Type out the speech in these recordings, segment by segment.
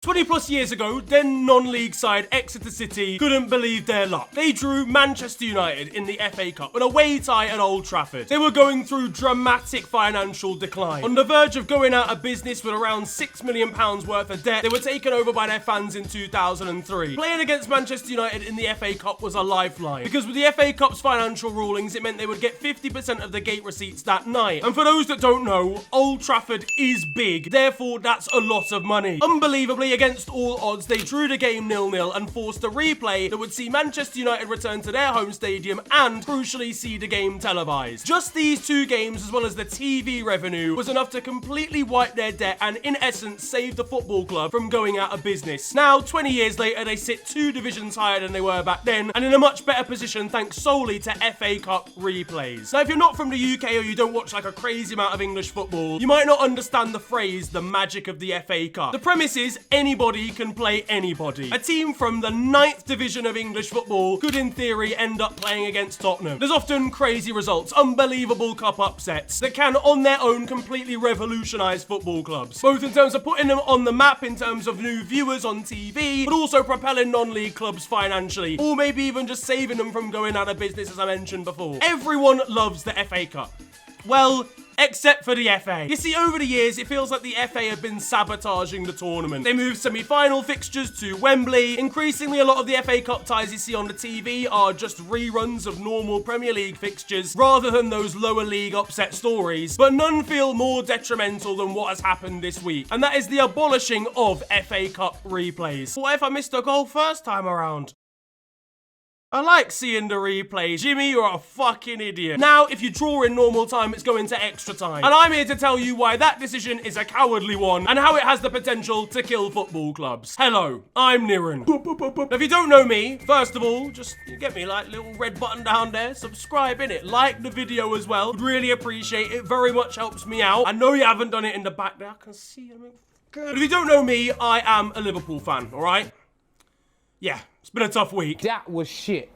20 plus years ago, then non-league side Exeter City couldn't believe their luck. They drew Manchester United in the FA Cup, an away tie at Old Trafford. They were going through dramatic financial decline. On the verge of going out of business with around £6 million worth of debt, they were taken over by their fans in 2003. Playing against Manchester United in the FA Cup was a lifeline, because with the FA Cup's financial rulings, it meant they would get 50% of the gate receipts that night. And for those that don't know, Old Trafford is big, therefore that's a lot of money. Unbelievably, against all odds, they drew the game 0-0 and forced a replay that would see Manchester United return to their home stadium and, crucially, see the game televised. Just these two games, as well as the TV revenue, was enough to completely wipe their debt and, in essence, save the football club from going out of business. Now, 20 years later, they sit 2 divisions higher than they were back then, and in a much better position thanks solely to FA Cup replays. Now, if you're not from the UK or you don't watch like a crazy amount of English football, you might not understand the phrase, the magic of the FA Cup. The premise is, anybody can play anybody. A team from the 9th division of English football could in theory end up playing against Tottenham. There's often crazy results, unbelievable cup upsets that can on their own completely revolutionise football clubs. Both in terms of putting them on the map in terms of new viewers on TV, but also propelling non-league clubs financially, or maybe even just saving them from going out of business, as I mentioned before. Everyone loves the FA Cup. Well, except for the FA. You see, over the years, it feels like the FA have been sabotaging the tournament. They moved semi-final fixtures to Wembley. Increasingly, a lot of the FA Cup ties you see on the TV are just reruns of normal Premier League fixtures, rather than those lower league upset stories. But none feel more detrimental than what has happened this week, and that is the abolishing of FA Cup replays. What if I missed a goal first time around? I like seeing the replays. Jimmy, you're a fucking idiot. Now, if you draw in normal time, it's going to extra time. And I'm here to tell you why that decision is a cowardly one and how it has the potential to kill football clubs. Hello, I'm Niren. Now, if you don't know me, first of all, just get me like little red button down there, subscribe in it, like the video as well. Would really appreciate it. Very much helps me out. I know you haven't done it in the back there. I can see you. But if you don't know me, I am a Liverpool fan, all right? Yeah, it's been a tough week. That was shit.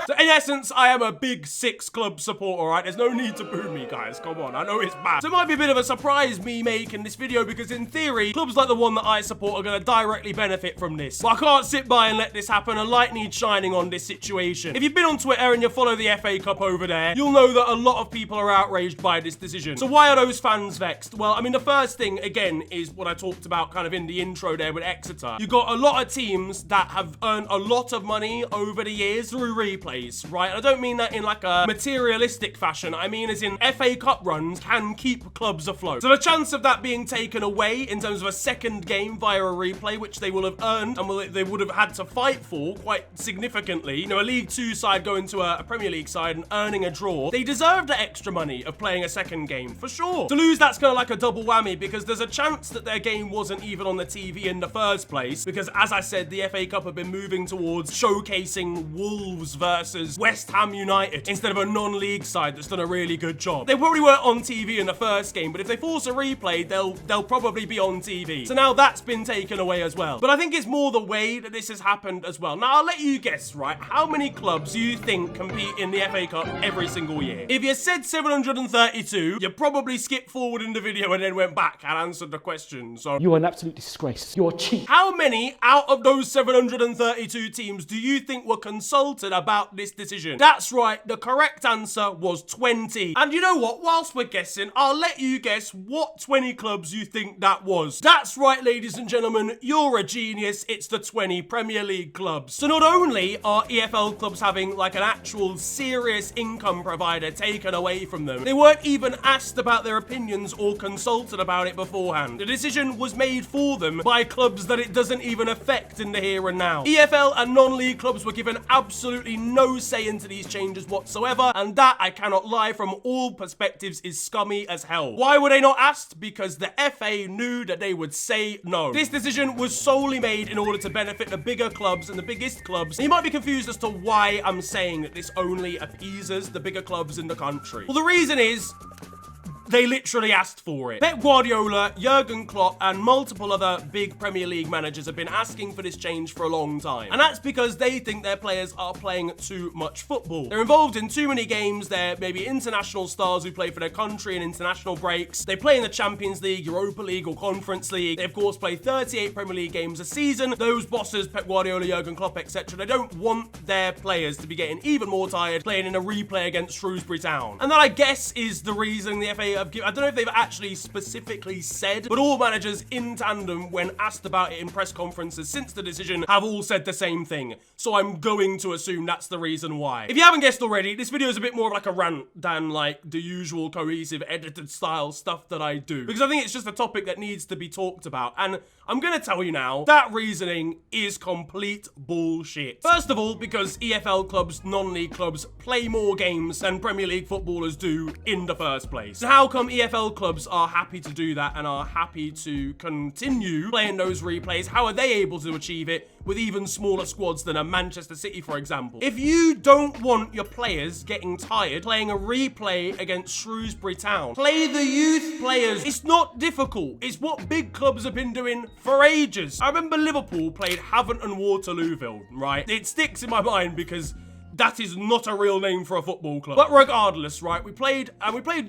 So in essence, I am a big 6 club supporter, alright? There's no need to boo me, guys. Come on, I know it's bad. So it might be a bit of a surprise me making this video because in theory, clubs like the one that I support are going to directly benefit from this. But I can't sit by and let this happen. A light needs shining on this situation. If you've been on Twitter and you follow the FA Cup over there, you'll know that a lot of people are outraged by this decision. So why are those fans vexed? Well, I mean, the first thing, again, is what I talked about kind of in the intro there with Exeter. You've got a lot of teams that have earned a lot of money over the years through replays, right? And I don't mean that in like a materialistic fashion. I mean as in FA Cup runs can keep clubs afloat. So the chance of that being taken away in terms of a second game via a replay, which they will have earned and they would have had to fight for quite significantly, you know, a League 2 side going to a Premier League side and earning a draw, they deserve the extra money of playing a second game, for sure. To lose, that's kind of like a double whammy because there's a chance that their game wasn't even on the TV in the first place because, as I said, the FA Cup have been moving towards showcasing Wolves versus West Ham United instead of a non-league side that's done a really good job. They probably weren't on TV in the first game, but if they force a replay, they'll probably be on TV. So now that's been taken away as well. But I think it's more the way that this has happened as well. Now, I'll let you guess, right? How many clubs do you think compete in the FA Cup every single year? If you said 732, you probably skipped forward in the video and then went back and answered the question. So You're an absolute disgrace. You're cheap. how many out of those 732 teams do you think were consulted about this decision? That's right, the correct answer was 20. And you know what? Whilst we're guessing, I'll let you guess what 20 clubs you think that was. That's right, ladies and gentlemen, you're a genius. It's the 20 Premier League clubs. So not only are EFL clubs having like an actual serious income provider taken away from them, they weren't even asked about their opinions or consulted about it beforehand. The decision was made for them by clubs that it doesn't even affect in the here and now. EFL and non-league clubs were given absolutely no say into these changes whatsoever, and that, I cannot lie, from all perspectives is scummy as hell. Why were they not asked? Because the FA knew that they would say no. This decision was solely made in order to benefit the bigger clubs and the biggest clubs. And you might be confused as to why I'm saying that this only appeases the bigger clubs in the country. Well, the reason is They literally asked for it. Pep Guardiola, Jurgen Klopp, and multiple other big Premier League managers have been asking for this change for a long time. And that's because they think their players are playing too much football. They're involved in too many games. They're maybe international stars who play for their country in international breaks. They play in the Champions League, Europa League, or Conference League. They, of course, play 38 Premier League games a season. Those bosses, Pep Guardiola, Jurgen Klopp, etc., they don't want their players to be getting even more tired playing in a replay against Shrewsbury Town. And that, I guess, is the reason the FA have given. I don't know if they've actually specifically said, but all managers in tandem, when asked about it in press conferences since the decision, have all said the same thing. So I'm going to assume that's the reason why. If you haven't guessed already, this video is a bit more of like a rant than like the usual cohesive edited style stuff that I do, because I think it's just a topic that needs to be talked about. And I'm gonna tell you now, that reasoning is complete bullshit. First of all, because EFL clubs, non-league clubs, play more games than Premier League footballers do in the first place. So how come EFL clubs are happy to do that and are happy to continue playing those replays? How are they able to achieve it with even smaller squads than a Manchester City, for example? If you don't want your players getting tired playing a replay against Shrewsbury Town, play the youth players. It's not difficult. It's what big clubs have been doing for ages. I remember Liverpool played Havant and Waterlooville, right? It sticks in my mind because that is not a real name for a football club. But regardless, right, we played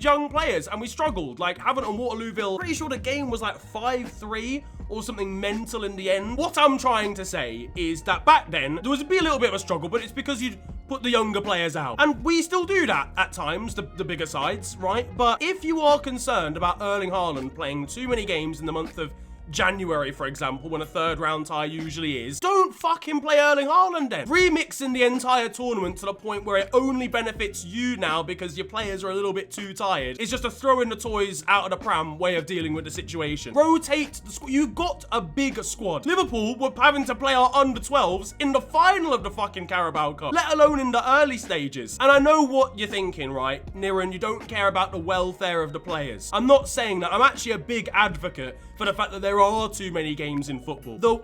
young players and we struggled. Like Havant and Waterlooville, pretty sure the game was like 5-3 or something mental in the end. What I'm trying to say is that back then, there would be a little bit of a struggle, but it's because you'd put the younger players out. And we still do that at times, the bigger sides, right? But if you are concerned about Erling Haaland playing too many games in the month of January, for example, when a third round tie usually is, don't fucking play Erling Haaland then. Remixing the entire tournament to the point where it only benefits you now because your players are a little bit too tired is just a throw in the toys out of the pram way of dealing with the situation. Rotate the squad. You've got a bigger squad. Liverpool were having to play our under-12s in the final of the fucking Carabao Cup, let alone in the early stages. And I know what you're thinking, right? Niran, you don't care about the welfare of the players. I'm not saying that. I'm actually a big advocate for the fact that there are too many games in football. Though,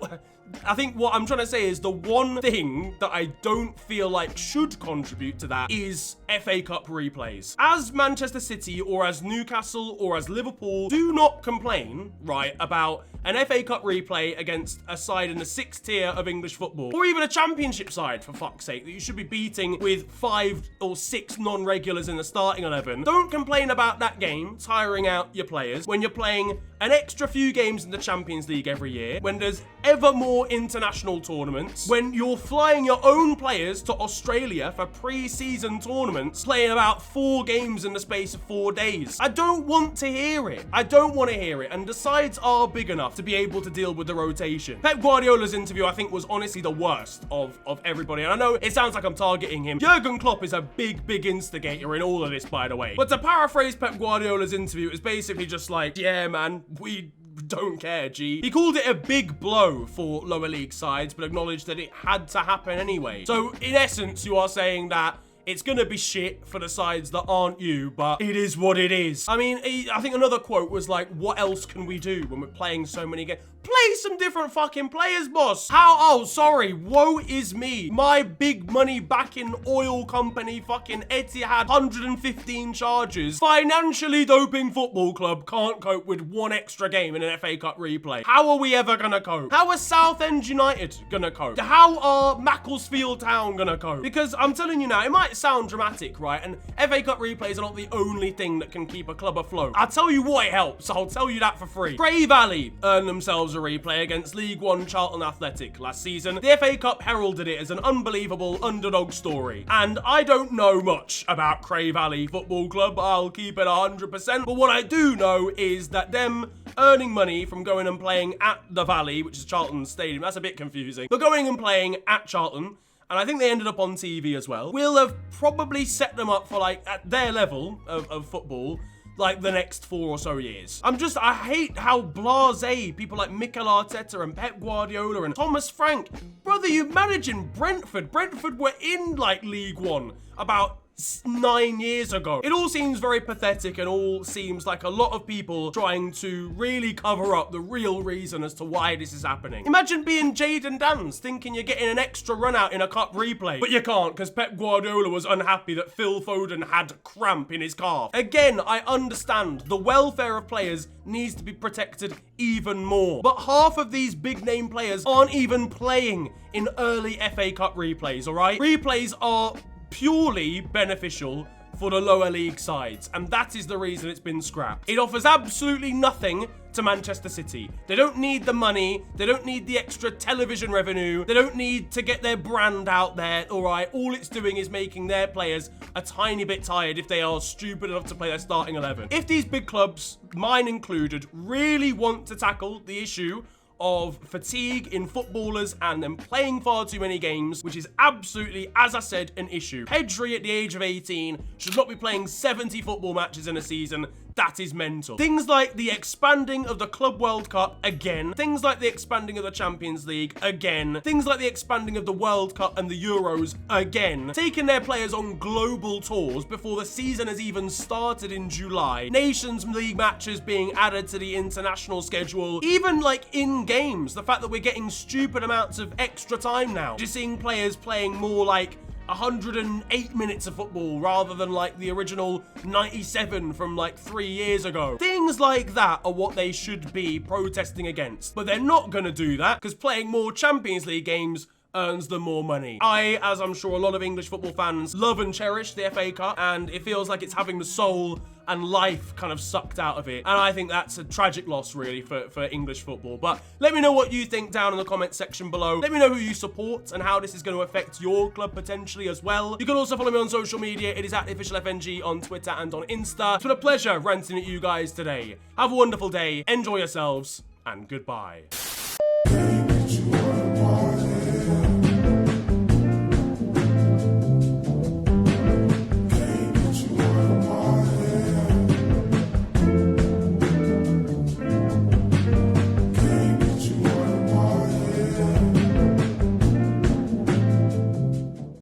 I think what I'm trying to say is the one thing that I don't feel like should contribute to that is FA Cup replays. As Manchester City or as Newcastle or as Liverpool, do not complain, right, about an FA Cup replay against a side in the 6th tier of English football, or even a championship side, for fuck's sake, that you should be beating with 5 or 6 non-regulars in the starting 11. Don't complain about that game tiring out your players when you're playing an extra few games in the Champions League every year, when there's ever more international tournaments, when you're flying your own players to Australia for pre-season tournaments, playing about 4 games in the space of 4 days. I don't want to hear it. I don't want to hear it. And the sides are big enough to be able to deal with the rotation. Pep Guardiola's interview, I think, was honestly the worst of everybody. And I know it sounds like I'm targeting him. Jurgen Klopp is a big instigator in all of this, by the way. But to paraphrase Pep Guardiola's interview, it was basically just like, yeah, man, we don't care, G. He called it a big blow for lower league sides, but acknowledged that it had to happen anyway. So in essence, you are saying that it's gonna be shit for the sides that aren't you, but it is what it is. I mean, I think another quote was like, what else can we do when we're playing so many games? Play some different fucking players, boss. Oh, sorry, woe is me. My big money backing oil company fucking Etihad 115 charges financially doping football club can't cope with 1 extra game in an FA Cup replay. How are we ever gonna cope? How are Southend United gonna cope? How are Macclesfield Town gonna cope? Because I'm telling you now, it might sound dramatic, right? And FA Cup replays are not the only thing that can keep a club afloat. I'll tell you what it helps. I'll tell you that for free. Grey Valley earned themselves a replay against League One Charlton Athletic last season. The FA Cup heralded it as an unbelievable underdog story. And I don't know much about Grey Valley Football Club. I'll keep it 100%. But what I do know is that them earning money from going and playing at the Valley, which is Charlton's stadium, that's a bit confusing, but going and playing at Charlton, and I think they ended up on TV as well, will have probably set them up for, like, at their level of football, like the next 4 or so years. I hate how blasé people like Mikel Arteta and Pep Guardiola and Thomas Frank, brother, you're managing Brentford. Brentford were in like League One about 9 years ago. It all seems very pathetic and all seems like a lot of people trying to really cover up the real reason as to why this is happening. Imagine being Jadon Dance thinking you're getting an extra run out in a cup replay, but you can't because Pep Guardiola was unhappy that Phil Foden had cramp in his calf. Again, I understand the welfare of players needs to be protected even more, but half of these big name players aren't even playing in early FA Cup replays, all right? Replays are purely beneficial for the lower league sides, and that is the reason it's been scrapped. It offers absolutely nothing to Manchester City. They don't need the money, they don't need the extra television revenue, they don't need to get their brand out there, all right? All it's doing is making their players a tiny bit tired if they are stupid enough to play their starting 11. If these big clubs, mine included, really want to tackle the issue of fatigue in footballers and them playing far too many games, which is absolutely, as I said, an issue. Pedri at the age of 18 should not be playing 70 football matches in a season. That is mental. Things like the expanding of the Club World Cup again. Things like the expanding of the Champions League again. Things like the expanding of the World Cup and the Euros again. Taking their players on global tours before the season has even started in July. Nations League matches being added to the international schedule. Even like in games, the fact that we're getting stupid amounts of extra time now. Just seeing players playing more like 108 minutes of football rather than like the original 97 from like 3 years ago. Things like that are what they should be protesting against. But they're not going to do that because playing more Champions League games earns them more money. I, as I'm sure a lot of English football fans, love and cherish the FA Cup, and it feels like it's having the soul and life kind of sucked out of it. And I think that's a tragic loss, really, for English football. But let me know what you think down in the comment section below. Let me know who you support and how this is going to affect your club potentially as well. You can also follow me on social media. It is at officialfng on Twitter and on Insta. It's been a pleasure ranting at you guys today. Have a wonderful day. Enjoy yourselves, and goodbye.